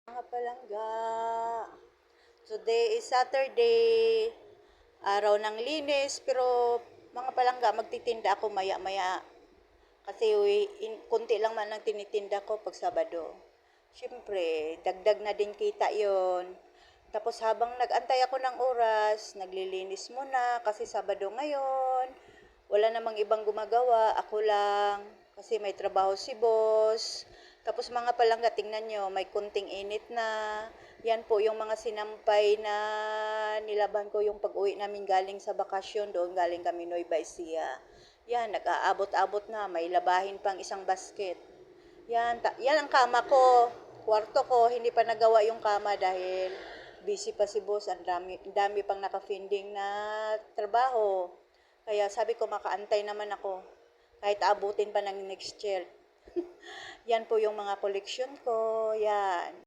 Mga palangga, today is Saturday, araw ng linis, pero mga palangga, magtitinda ako maya-maya. Kasi kunti lang man ang tinitinda ko pag Sabado. Siyempre, dagdag na din kita yon. Tapos habang nag-antay ako ng oras, naglilinis muna kasi Sabado ngayon. Wala namang ibang gumagawa, ako lang. Kasi may trabaho si boss. Tapos mga palangga, tingnan nyo, may kunting init na. Yan po yung mga sinampay na nilaban ko yung pag-uwi namin galing sa bakasyon. Doon galing kami Nueva Ecija. Yan, nag-aabot-abot na. May labahin pang isang basket. Yan ang kama ko. Kwarto ko, hindi pa nagawa yung kama dahil busy pa si boss. Ang dami pang naka-finding na trabaho. Kaya sabi ko, makaantay naman ako. Kahit abutin pa ng next year. Yan po yung mga collection ko. Yan.